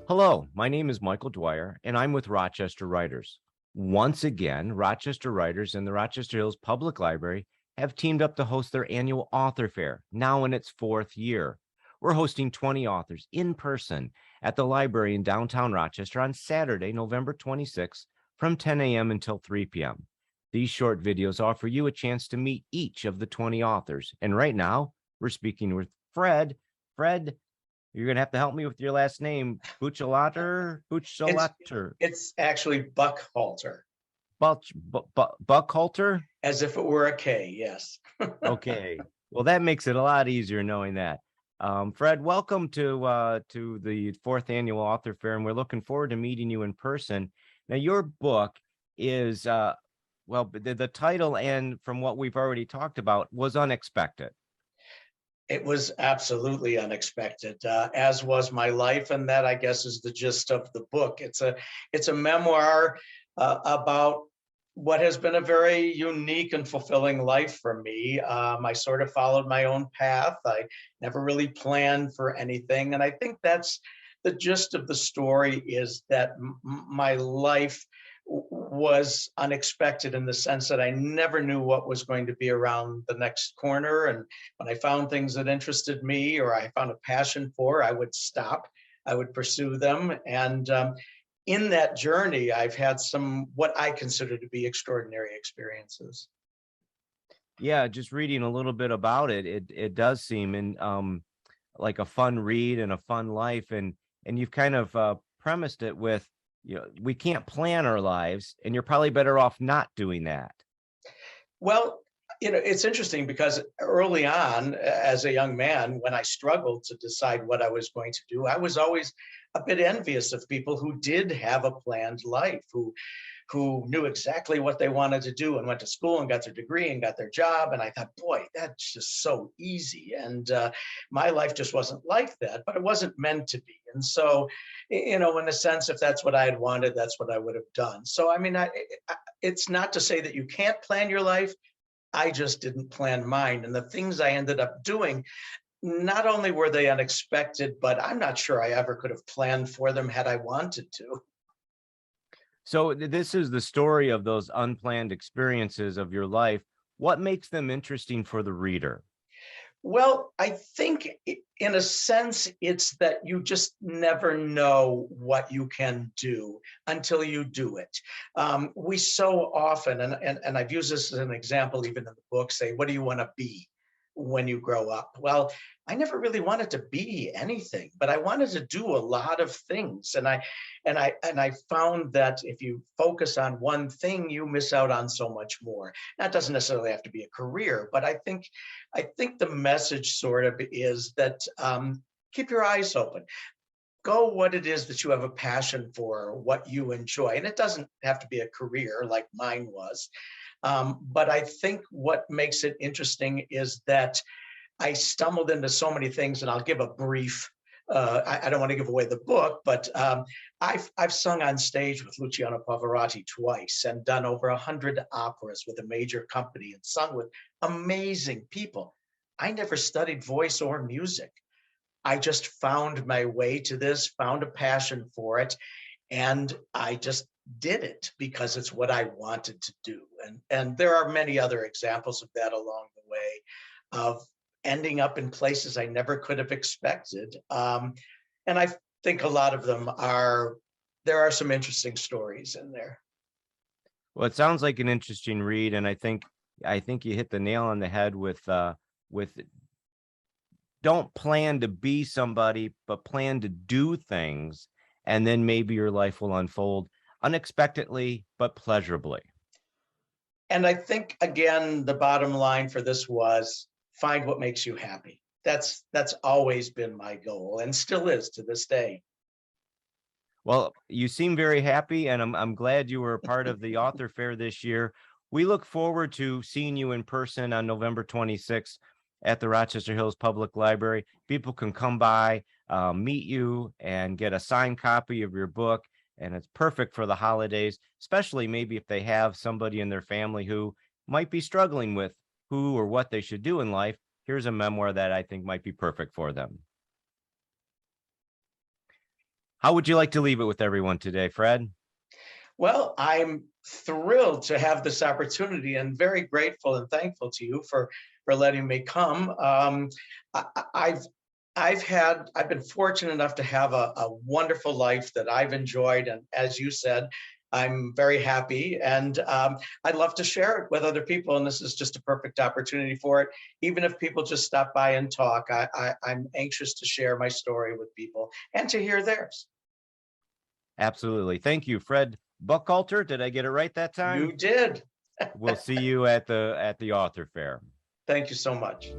Hello, my name is Michael Dwyer, and I'm with Rochester Writers. Once again, Rochester Writers and the Rochester Hills Public Library have teamed up to host their annual author fair, now in its fourth year. We're hosting 20 authors in person at the library in downtown Rochester on Saturday, November 26th from 10 a.m. until 3 p.m. These short videos offer you a chance to meet each of the 20 authors. And right now, we're speaking with Fred. Fred, you're going to have to help me with your last name. Buchalter? It's actually Buchalter. Buchalter? As if it were a K, yes. Okay. Well, that makes it a lot easier knowing that. Fred, welcome to the fourth annual author fair, and we're looking forward to meeting you in person. Now, your book is, the title, and from what we've already talked about, was unexpected. It was absolutely unexpected, as was my life, and that, I guess, is the gist of the book. It's a memoir about what has been a very unique and fulfilling life for me. I sort of followed my own path. I never really planned for anything, and I think that's the gist of the story, is that my life was unexpected in the sense that I never knew what was going to be around the next corner. And when I found things that interested me or I found a passion for, I would stop, I would pursue them. And in that journey, I've had some what I consider to be extraordinary experiences. Yeah, just reading a little bit about it, it does seem like a fun read and a fun life. And you've kind of premised it with, we can't plan our lives, and you're probably better off not doing that. Well, it's interesting because early on, as a young man, when I struggled to decide what I was going to do, I was always a bit envious of people who did have a planned life, who knew exactly what they wanted to do and went to school and got their degree and got their job. And I thought, boy, that's just so easy. And my life just wasn't like that, but it wasn't meant to be. And so, in a sense, if that's what I had wanted, that's what I would have done. So, I mean, it's not to say that you can't plan your life. I just didn't plan mine. And the things I ended up doing, not only were they unexpected, but I'm not sure I ever could have planned for them had I wanted to. So this is the story of those unplanned experiences of your life. What makes them interesting for the reader? Well, I think in a sense, it's that you just never know what you can do until you do it. We so often, and I've used this as an example even in the book, say, what do you want to be when you grow up? Well, I never really wanted to be anything, but I wanted to do a lot of things. And I found that if you focus on one thing, you miss out on so much more. That doesn't necessarily have to be a career, but I think the message sort of is that keep your eyes open. Go what it is that you have a passion for, what you enjoy. And it doesn't have to be a career like mine was. But I think what makes it interesting is that I stumbled into so many things, and I'll give a brief, I don't want to give away the book, but I've sung on stage with Luciano Pavarotti twice and done over 100 operas with a major company and sung with amazing people. I never studied voice or music. I just found my way to this, found a passion for it, and I just did it because it's what I wanted to do. And there are many other examples of that along the way, of ending up in places I never could have expected. And I think a lot of them there are some interesting stories in there. Well, it sounds like an interesting read, and I think you hit the nail on the head with don't plan to be somebody, but plan to do things, and then maybe your life will unfold unexpectedly, but pleasurably. And I think, again, the bottom line for this was find what makes you happy. That's always been my goal and still is to this day. Well, you seem very happy, and I'm glad you were a part of the author fair this year. We look forward to seeing you in person on November 26th at the Rochester Hills Public Library. People can come by, meet you, and get a signed copy of your book. And it's perfect for the holidays, especially maybe if they have somebody in their family who might be struggling with who or what they should do in life. Here's a memoir that I think might be perfect for them. How would you like to leave it with everyone today, Fred? Well, I'm thrilled to have this opportunity and very grateful and thankful to you for letting me come. I, I- I've been fortunate enough to have a wonderful life that I've enjoyed, and as you said, I'm very happy, and I'd love to share it with other people. And this is just a perfect opportunity for it. Even if people just stop by and talk, I'm anxious to share my story with people and to hear theirs. Absolutely. Thank you, Fred Buchalter. Did I get it right that time? You did. We'll see you at the author fair. Thank you so much.